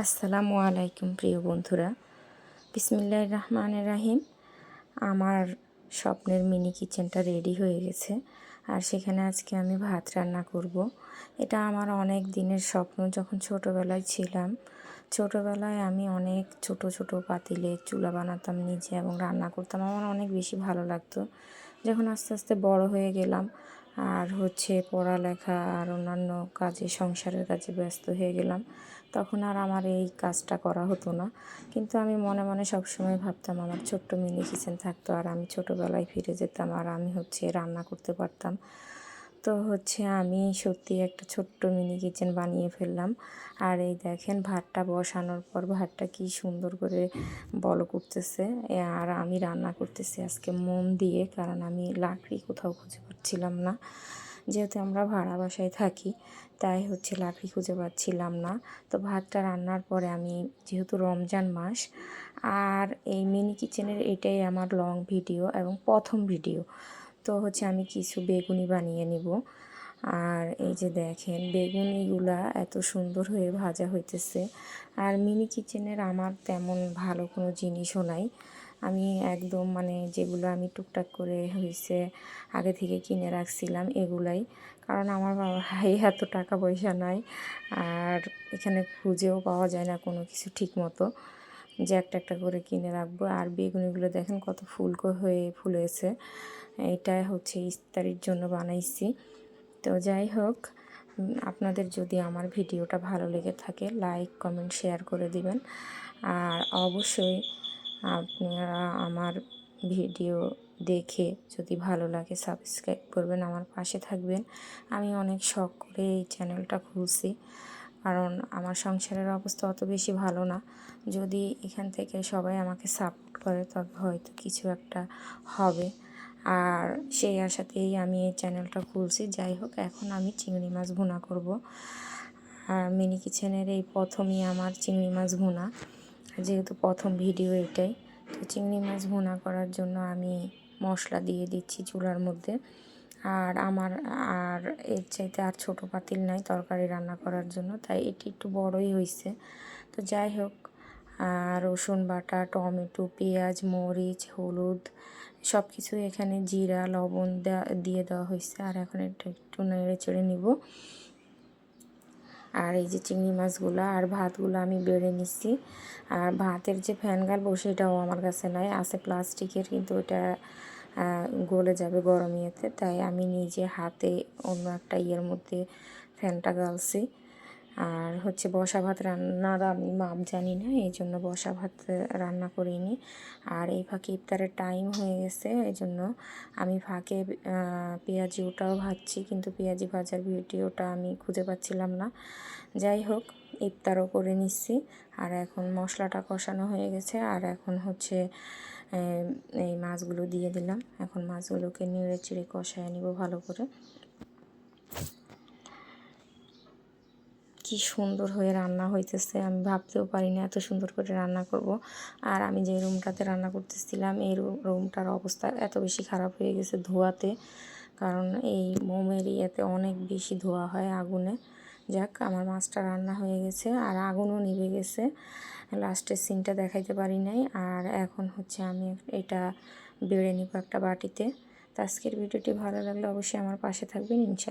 আসসালামু আলাইকুম প্রিয় বন্ধুরা, বিসমিল্লাহির রহমানির রহিম। আমার স্বপ্নের মিনি কিচেনটা রেডি হয়ে গেছে, আর সেখানে আজকে আমি ভাত রান্না করব। এটা আমার অনেক দিনের স্বপ্ন। যখন ছোটোবেলায় ছিলাম, ছোটোবেলায় আমি অনেক ছোট ছোট পাতিলে চুলা বানাতাম নিজে এবং রান্না করতাম। আমার অনেক বেশি ভালো লাগতো। যখন আস্তে আস্তে বড় হয়ে গেলাম আর পড়ালেখা আর অন্যান্য কাজে, সংসারের কাজে ব্যস্ত হয়ে গেলাম, তখন আর আমার এই কাজটা করা হতো না। কিন্তু আমি মনে মনে সবসময় ভাবতাম আমার ছোট্ট মিনি কিচেন থাকতো আর আমি ছোটোবেলায় ফিরে যেতাম আর আমি রান্না করতে পারতাম। তো আমি সত্যি একটা ছোট্ট মিনি কিচেন বানিয়ে ফেললাম। আর এই দেখেন, ভাতটা বসানোর পর ভাতটা কি সুন্দর করে বলক উঠতেছে। আর আমি রান্না করতেছি আজকে মোম দিয়ে, কারণ আমি লাকড়ি কোথাও খুঁজে পাচ্ছিলাম না। যেহেতু আমরা ভাড়া বাসায় থাকি, তাই লাকড়ি খুঁজে পাচ্ছিলাম না। তো ভাতটা রান্নার পরে আমি, যেহেতু রমজান মাস, আর এই মিনি কিচেনের এটাই আমার লং ভিডিও এবং প্রথম ভিডিও, তো আমি কিছু বেগুনি বানিয়ে নিব। আর এই যে দেখেন, বেগুনিগুলা এত সুন্দর হয়ে ভাজা হইতেছে। আর মিনি কিচেনের আমার তেমন ভালো কোনো জিনিসও নাই। আমি একদম যেগুলো আমি টুকটাক করে আগে থেকে কিনে রাখছিলাম এগুলাই, কারণ আমার ভাই এত টাকা পয়সা নাই আর এখানে খুঁজেও পাওয়া যায় না কোনো কিছু ঠিক মতো যে একটা একটা করে কিনে রাখবো। আর বেগুনিগুলো দেখেন কত হয়ে ফুলেছে। এটা ইফতারির জন্য বানাইছি। তো যাই হোক, আপনাদের যদি আমার ভিডিওটা ভালো লেগে থাকে, লাইক কমেন্ট শেয়ার করে দিবেন। আর অবশ্যই আপনারা আমার ভিডিও দেখে যদি ভালো লাগে সাবস্ক্রাইব করবেন, আমার পাশে থাকবেন। আমি অনেক শখ করে এই চ্যানেলটা খুলছি, কারণ আমার সংসারের অবস্থা অত বেশি ভালো না। যদি এখান থেকে সবাই আমাকে সাপোর্ট করে, তবে হয়তো কিছু একটা হবে। আর সেই আশাতেই আমি এই চ্যানেলটা খুলছি। যাই হোক, এখন আমি চিংড়ি মাছ ভুনা করব। আর মিনি কিচেনের এই প্রথমই আমার চিংড়ি মাছ ভুনা, যেহেতু প্রথম ভিডিও এটাই। তো চিংড়ি মাছ ভুনা করার জন্য আমি মশলা দিয়ে দিচ্ছি চুলার মধ্যে। আর এর চাইতে আর ছোটো পাতিল নাই তরকারি রান্না করার জন্য, তাই এটি একটু বড়ই হয়েছে। তো যাই হোক, রসুন বাটা, টমেটো, পেঁয়াজ, মরিচ, হলুদ সব কিছু এখানে, জিরা, লবণ দিয়ে দেওয়া হয়েছে। আর এখন এটা একটু নেড়ে চেড়ে নিব। আর এই যে চিংড়ি মাছগুলো আর ভাতগুলো আমি বেড়ে নিচ্ছি। আর ভাতের যে ফ্যান গালবো সেটাও আমার কাছে নাই, আছে প্লাস্টিকের, কিন্তু ওটা গলে যাবে গরম ইয়েতে, তাই আমি নিজে হাতে অন্য একটা ইয়ের মধ্যে ফ্যানটা গালছি। আর বসা ভাত রান্নার আমি মাপ জানি না, এই জন্য বসা ভাত রান্না করিনি। আর এই ফাঁকে ইফতারের টাইম হয়ে গেছে, এই জন্য আমি ফাঁকে পেঁয়াজি ওটাও ভাজছি, কিন্তু পেঁয়াজি ভাজার ভিডিওটা আমি খুঁজে পাচ্ছিলাম না। যাই হোক, ইফতারও করে নিচ্ছি। আর এখন মশলাটা কষানো হয়ে গেছে, আর এখন এই মাছগুলো দিয়ে দিলাম। এখন মাছগুলোকে নেড়ে চেড়ে কষায় নিব ভালো করে। কি সুন্দর হয়ে রান্না হইতেছে, আমি ভাবতেও পারি না এত সুন্দর করে রান্না করব। আর আমি যে রুমটাতে রান্না করতেছিলাম, এই রুমটার অবস্থা এত বেশি খারাপ হয়ে গেছে ধোঁয়াতে, কারণ এই মোমের ইয়েতে অনেক বেশি ধোঁয়া হয় আগুনে। যাক, আমার মাছটা রান্না হয়ে গেছে আর আগুনও নিভে গেছে, লাস্টের সিনটা দেখাইতে পারি নাই। আর এখন আমি এটা বেড়ে নিব একটা বাটিতে। তো আজকের ভিডিওটি ভালো লাগলে অবশ্যই আমার পাশে থাকবেন, ইনশাল্লাহ।